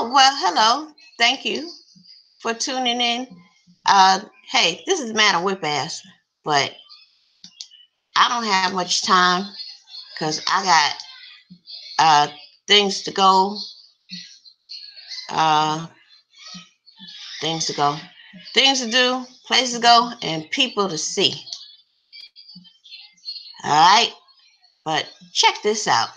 Oh, well, hello. Thank you for tuning in. Hey, this is Madam Whip-Ass, but I don't have much time because I got things to go, uh, things to go, things to do, places to go, and people to see. All right? But check this out.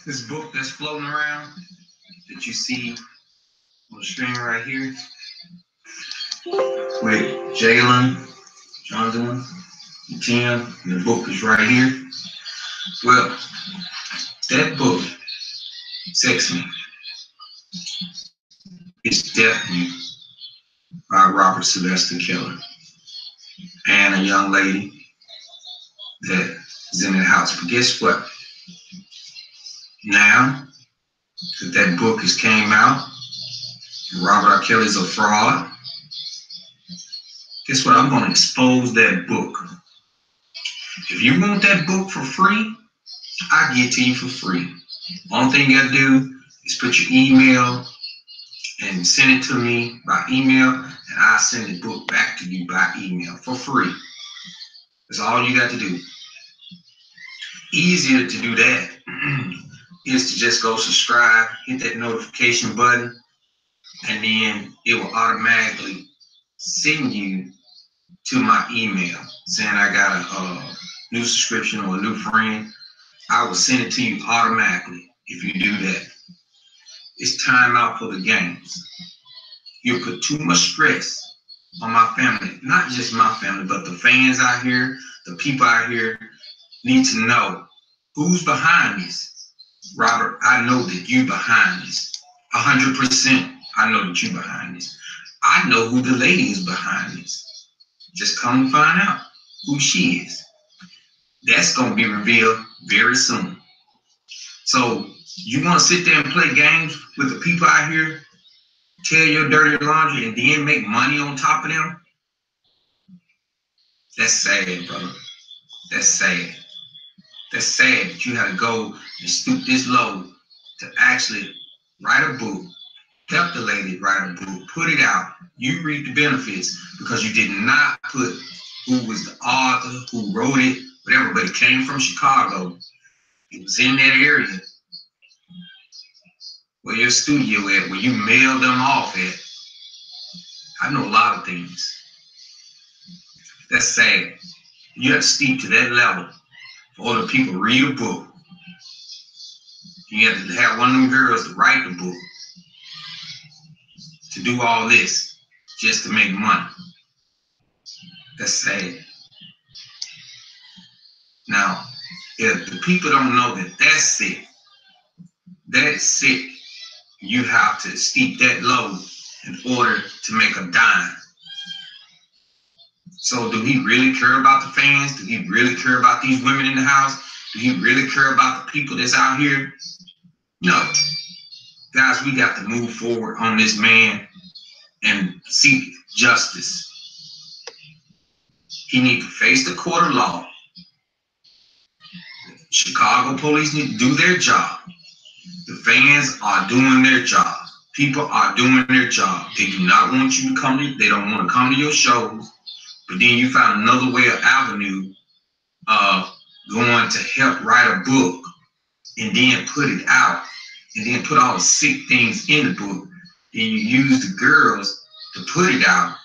This book that's floating around that you see on the screen right here with Jalen, Jonathan, and Tim, and the book is right here. Well, that book, Sex Me, is definitely by Robert Sylvester Keller and a young lady that is in that house. But guess what? Now that that book has came out, Robert R. Kelly's a fraud. Guess what? I'm going to expose that book. If you want that book for free, I get to you for free. Only thing you got to do is put your email and send it to me by email, and I'll send the book back to you by email for free. That's all you got to do. Easier to do that is to just go subscribe, hit that notification button, and then it will automatically send you to my email saying I got a new subscription or a new friend. I will send it to you automatically if you do that. It's time out for the games. You put too much stress on my family, not just my family, but the fans out here, the people out here need to know who's behind this. Robert, I know that you behind this. 100%. I know that you behind this. I know who the lady is behind this. Just come and find out who she is. That's going to be revealed very soon. So you want to sit there and play games with the people out here, tell your dirty laundry, and then make money on top of them? That's sad, brother. That's sad. That's sad that you had to go and stoop this low to actually write a book, help the lady write a book, put it out. You reap the benefits because you did not put who was the author, who wrote it, whatever, but it came from Chicago. It was in that area where your studio at, where you mailed them off at. I know a lot of things. That's sad. You have to steep to that level for other people to read a book. You have to have one of them girls to write the book, to do all this just to make money. That's sad. Now, if the people don't know that that's sick, that is sick, you have to steep that low in order to make a dime. So do he really care about the fans? Do he really care about these women in the house? Do he really care about the people that's out here? No. Guys, we got to move forward on this man and seek justice. He needs to face the court of law. Chicago police need to do their job. The fans are doing their job. People are doing their job. They do not want you to come to, they don't want to come to your shows, but then you find another way of avenue of going to help write a book and then put it out and then put all the sick things in the book. Then you use the girls to put it out.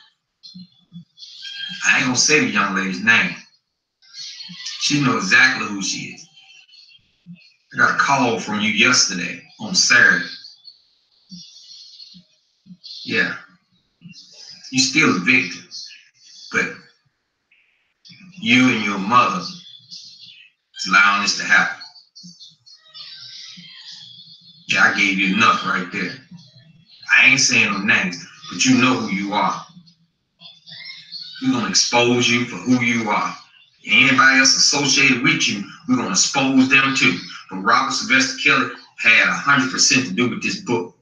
I ain't gonna say the young lady's name. She knows exactly who she is. I got a call from you yesterday on Saturday. Yeah. You're still a victim, but you and your mother is allowing this to happen. Yeah, I gave you enough right there. I ain't saying no names, but you know who you are. We're going to expose you for who you are. Anybody else associated with you, we're going to expose them too. But Robert Sylvester Kelly had 100% to do with this book.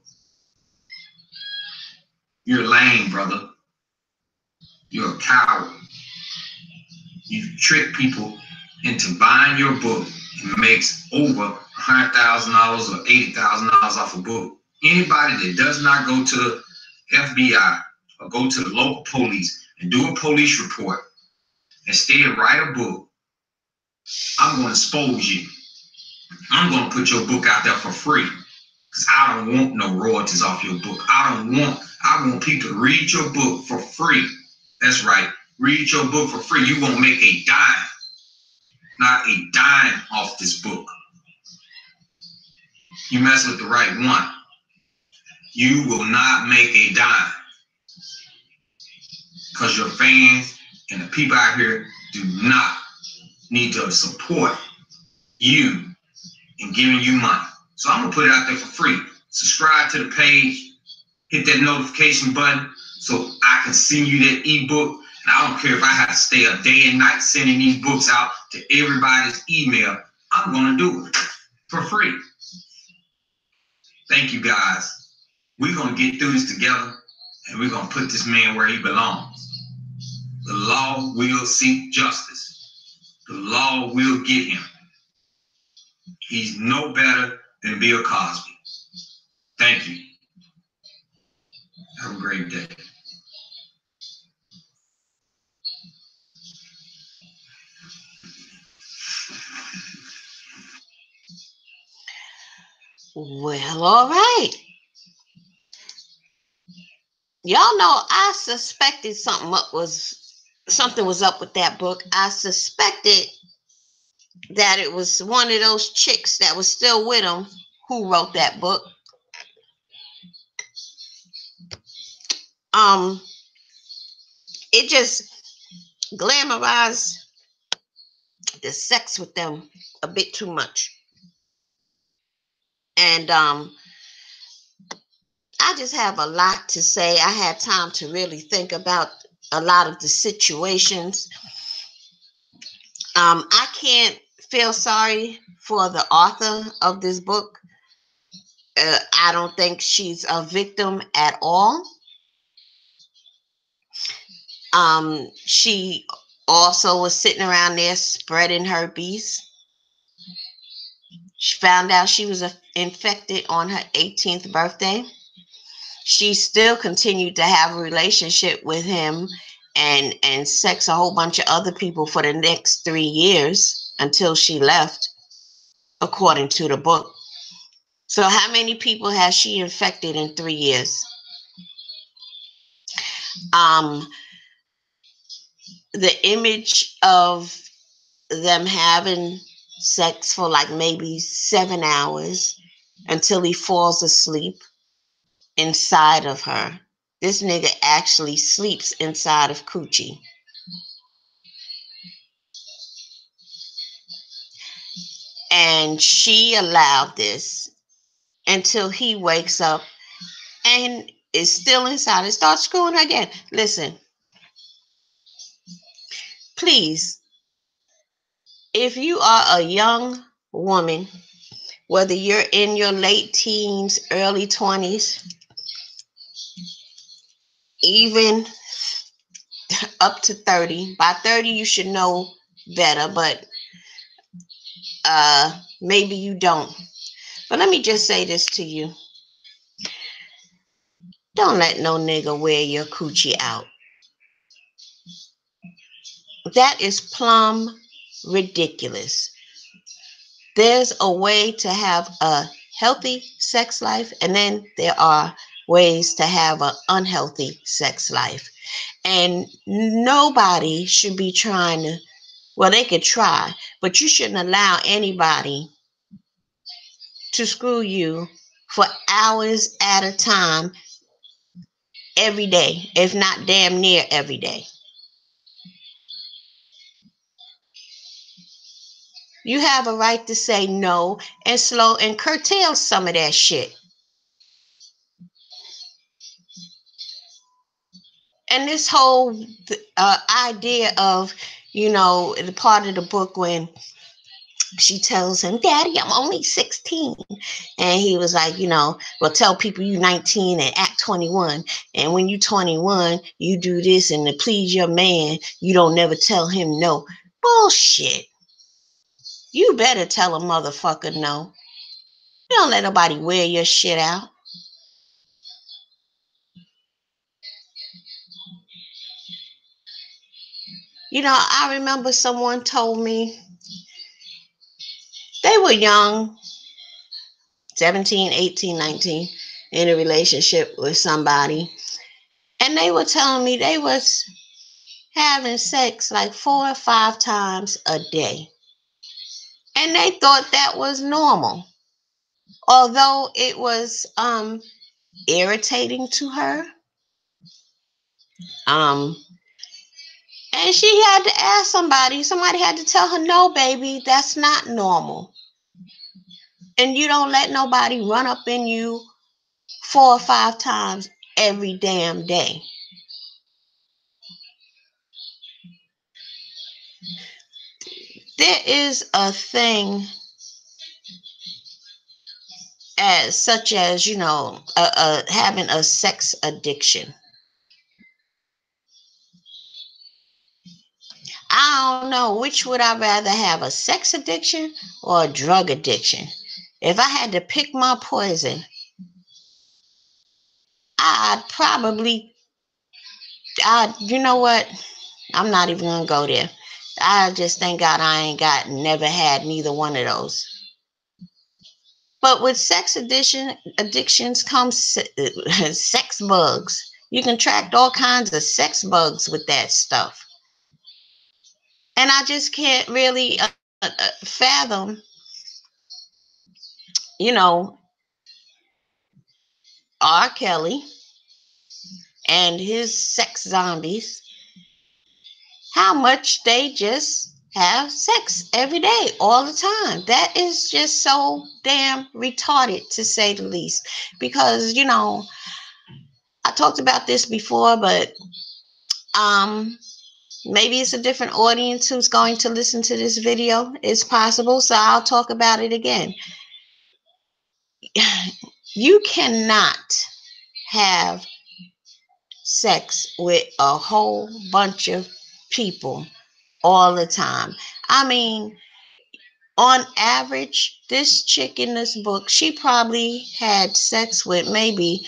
You're lame, brother. You're a coward. You trick people into buying your book and makes over $100,000 or $80,000 off a book. Anybody that does not go to the FBI or go to the local police and do a police report, instead write a book, I'm going to expose you. I'm going to put your book out there for free because I don't want no royalties off your book. I want people to read your book for free. That's right. Read your book for free. You won't make a dime, not a dime off this book. You mess with the right one, you will not make a dime because your fans and the people out here do not need to support you in giving you money. So I'm gonna put it out there for free. Subscribe to the page, hit that notification button so I can send you that ebook. And I don't care if I have to stay up day and night sending these books out to everybody's email. I'm gonna do it for free. Thank you guys. We're gonna get through this together and we're gonna put this man where he belongs. The law will seek justice. The law will get him. He's no better than Bill Cosby. Thank you. Have a great day. Well, all right. Y'all know I suspected something was up with that book. I suspected that it was one of those chicks that was still with him who wrote that book. It just glamorized the sex with them a bit too much. And I just have a lot to say. I had time to really think about a lot of the situations. I can't feel sorry for the author of this book. I don't think she's a victim at all. She also was sitting around there spreading her beast. She found out she was infected on her 18th birthday. She still continued to have a relationship with him and sex a whole bunch of other people for the next 3 years until she left, according to the book. So how many people has she infected in 3 years? The image of them having sex for like maybe 7 hours until he falls asleep inside of her. This nigga actually sleeps inside of Coochie. And she allowed this until he wakes up and is still inside and starts screwing her again. Listen, please, if you are a young woman, whether you're in your late teens, early 20s, even up to 30, by 30 you should know better, but maybe you don't. But let me just say this to you. Don't let no nigga wear your coochie out. That is plumb ridiculous. There's a way to have a healthy sex life, and then there are ways to have an unhealthy sex life. And nobody should be trying to, well, they could try, but you shouldn't allow anybody to screw you for hours at a time every day, if not damn near every day. You have a right to say no and slow and curtail some of that shit. And this whole idea of, the part of the book when she tells him, Daddy, I'm only 16. And he was like, well, tell people you 19 and act 21. And when you 21, you do this, and to please your man, you don't never tell him no. Bullshit. You better tell a motherfucker no. You don't let nobody wear your shit out. I remember someone told me they were young, 17, 18, 19, in a relationship with somebody. And they were telling me they was having sex like 4 or 5 times a day. And they thought that was normal. Although it was irritating to her. Um and she had to ask somebody had to tell her, no, baby, that's not normal. And you don't let nobody run up in you 4 or 5 times every damn day. There is a thing as such as having a sex addiction. I don't know which would I rather have, a sex addiction or a drug addiction. If I had to pick my poison, I'd probably, you know what? I'm not even gonna go there. I just thank God I ain't never had neither one of those. But with addictions comes sex bugs. You can track all kinds of sex bugs with that stuff. And I just can't really fathom, you know, R. Kelly and his sex zombies, how much they just have sex every day, all the time. That is just so damn retarded, to say the least. Because, I talked about this before, but maybe it's a different audience who's going to listen to this video. It's possible, so I'll talk about it again. You cannot have sex with a whole bunch of people all the time. I mean, on average, this chick in this book, she probably had sex with maybe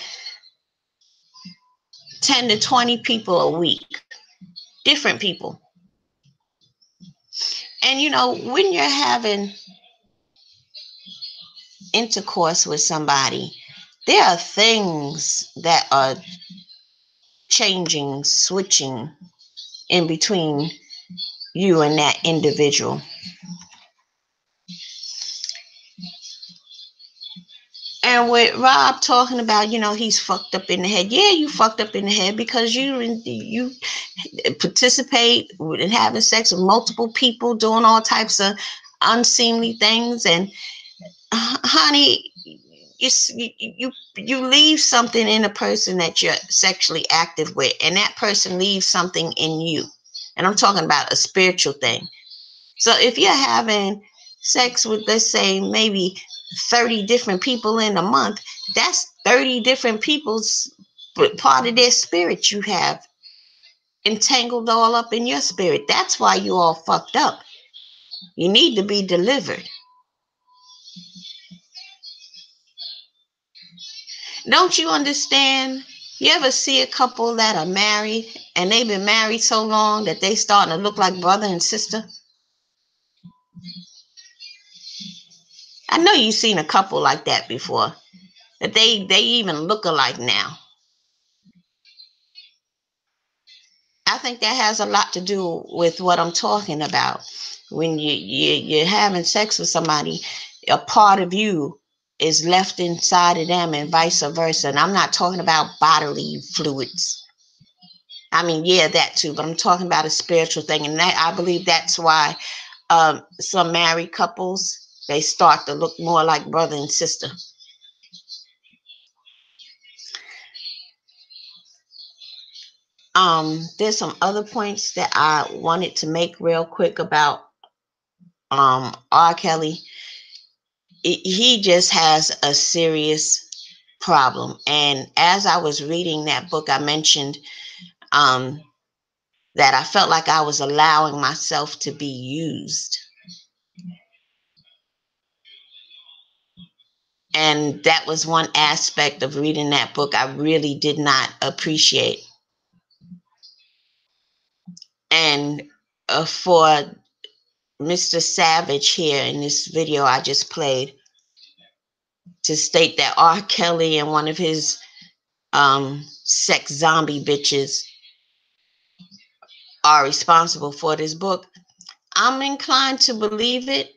10 to 20 people a week, different people. And when you're having intercourse with somebody, there are things that are changing, switching in between you and that individual. And with Rob talking about, he's fucked up in the head. Yeah, you fucked up in the head because you participate in having sex with multiple people, doing all types of unseemly things. And honey, you leave something in a person that you're sexually active with, and that person leaves something in you. And I'm talking about a spiritual thing. So if you're having sex with, let's say, maybe 30 different people in a month, that's 30 different people's part of their spirit you have entangled all up in your spirit. That's why you all fucked up. You need to be delivered. Don't you understand? You ever see a couple that are married and they've been married so long that they starting to look like brother and sister? I know you've seen a couple like that before, that they even look alike now. I think that has a lot to do with what I'm talking about. When you're having sex with somebody, a part of you is left inside of them and vice versa. And I'm not talking about bodily fluids. I mean, yeah, that too, but I'm talking about a spiritual thing. And that, I believe that's why some married couples, they start to look more like brother and sister. There's some other points that I wanted to make real quick about R. Kelly. He just has a serious problem. And as I was reading that book, I mentioned that I felt like I was allowing myself to be used. And that was one aspect of reading that book I really did not appreciate. And for Mr. Savage here in this video I just played to state that R. Kelly and one of his sex zombie bitches are responsible for this book, I'm inclined to believe it.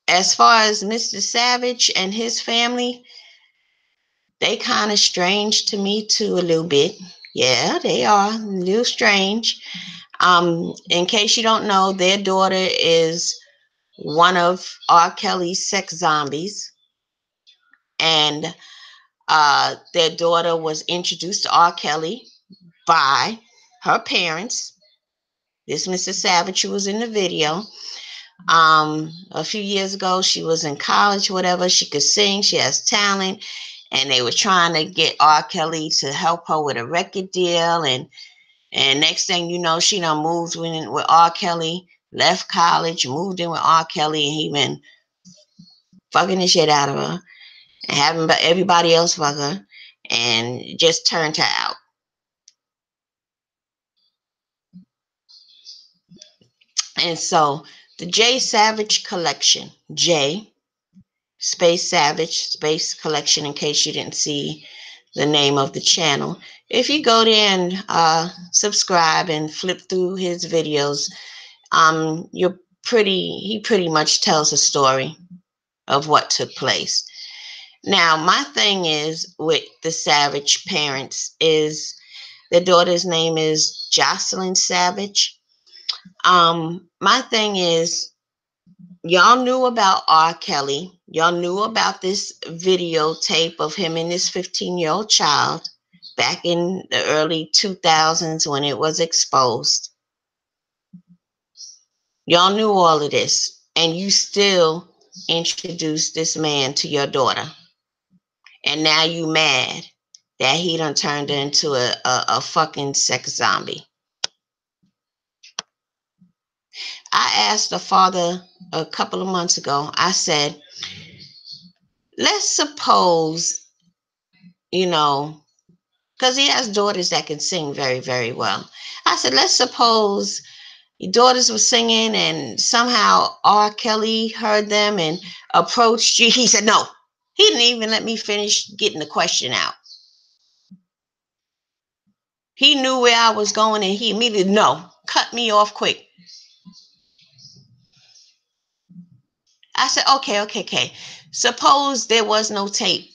As far as Mr. Savage and his family, they kind of strange to me too, a little bit. Yeah, they are a little strange. In case you don't know, their daughter is one of R. Kelly's sex zombies, and their daughter was introduced to R. Kelly by her parents. This Mr. Savage, who was in the video, a few years ago, she was in college, whatever. She could sing, she has talent, and they were trying to get R. Kelly to help her with a record deal. And next thing you know, she done moved in with R. Kelly, left college, moved in with R. Kelly, and he been fucking the shit out of her and having everybody else fuck her, and just turned her out. And so the J Savage collection, J Space Savage Space Collection, in case you didn't see the name of the channel. If you go there and subscribe and flip through his videos, he pretty much tells a story of what took place. Now, my thing is with the Savage parents is their daughter's name is Jocelyn Savage. My thing is, y'all knew about R. Kelly. Y'all knew about this videotape of him and his 15-year-old child back in the early 2000s when it was exposed. Y'all knew all of this, and you still introduced this man to your daughter. And now you mad that he done turned into a fucking sex zombie. I asked the father a couple of months ago, I said, let's suppose, because he has daughters that can sing very, very well. I said, let's suppose your daughters were singing and somehow R. Kelly heard them and approached you. He said, no. He didn't even let me finish getting the question out. He knew where I was going and he immediately, no, cut me off quick. I said, okay. Suppose there was no tape.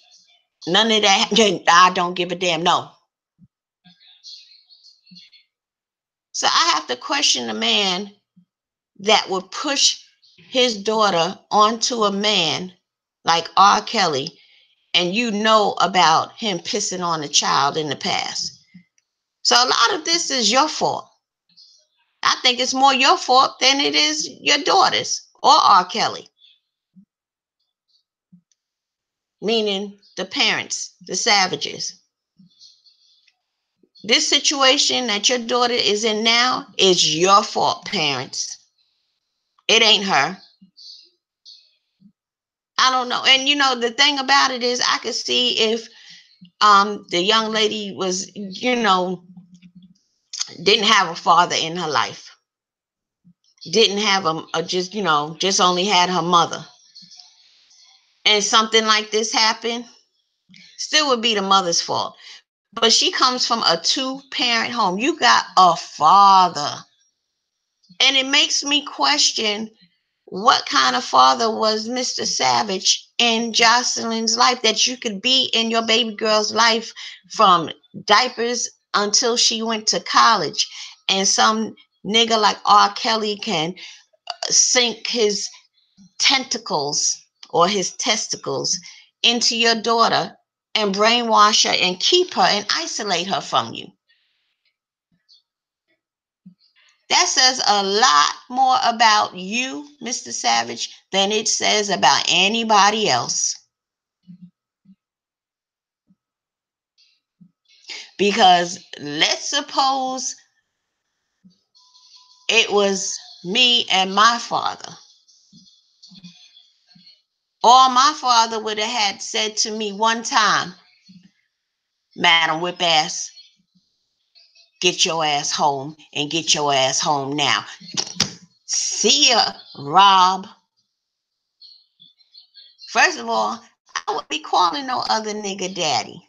None of that. I don't give a damn. No. So I have to question the man that would push his daughter onto a man like R. Kelly, and you know about him pissing on a child in the past. So a lot of this is your fault. I think it's more your fault than it is your daughter's or R. Kelly. Meaning the parents, the Savages. This situation that your daughter is in now is your fault, parents. It ain't her. I don't know. And the thing about it is I could see if the young lady was, didn't have a father in her life. Didn't have just only had her mother. And something like this happened, still would be the mother's fault. But she comes from a 2-parent home. You got a father. And it makes me question, what kind of father was Mr. Savage in Jocelyn's life that you could be in your baby girl's life from diapers until she went to college? And some nigga like R. Kelly can sink his tentacles or his testicles into your daughter and brainwash her and keep her and isolate her from you. That says a lot more about you, Mr. Savage, than it says about anybody else. Because let's suppose it was me and my father. All my father would have had said to me one time, Madam Whip Ass, get your ass home and get your ass home now. See ya, Rob. First of all, I would be calling no other nigga daddy.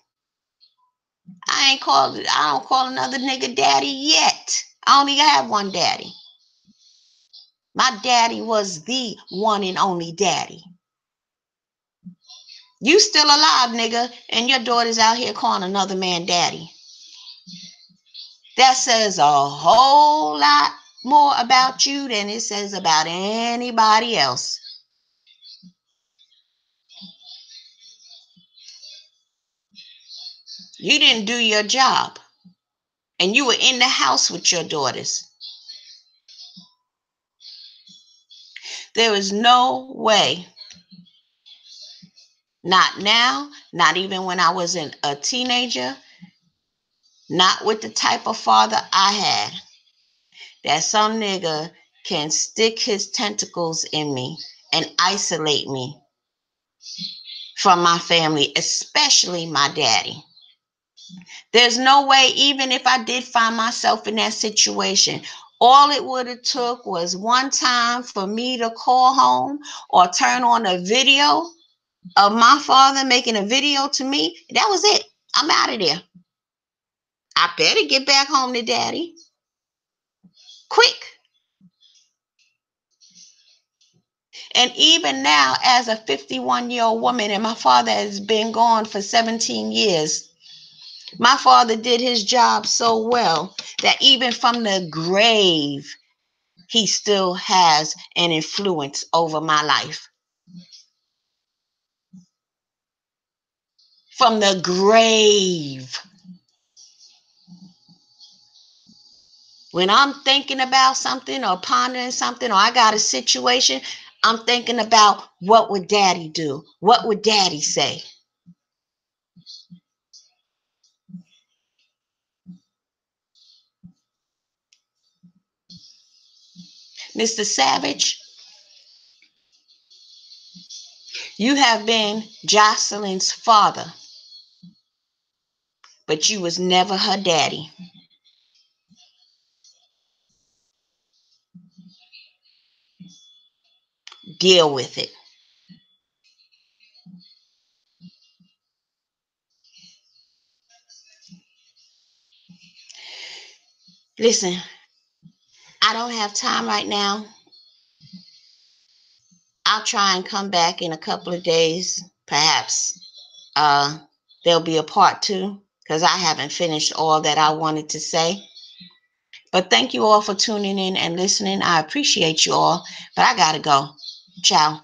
I don't call another nigga daddy yet. I only have one daddy. My daddy was the one and only daddy. You still alive, nigga, and your daughter's out here calling another man daddy. That says a whole lot more about you than it says about anybody else. You didn't do your job, and you were in the house with your daughters. There is no way, not now, not even when I was a teenager, not with the type of father I had, that some nigga can stick his tentacles in me and isolate me from my family, especially my daddy. There's no way, even if I did find myself in that situation, all it would have took was one time for me to call home or turn on a video of my father making a video to me. That was it. I'm out of there. I better get back home to daddy. Quick. And even now, as a 51-year-old woman, and my father has been gone for 17 years, my father did his job so well that even from the grave, he still has an influence over my life. From the grave. When I'm thinking about something or pondering something or I got a situation, I'm thinking about what would daddy do? What would daddy say? Mr. Savage, you have been Jocelyn's father, but you was never her daddy. Deal with it. Listen, I don't have time right now. I'll try and come back in a couple of days. Perhaps there'll be a part 2 because I haven't finished all that I wanted to say. But thank you all for tuning in and listening. I appreciate you all, but I gotta go. Ciao.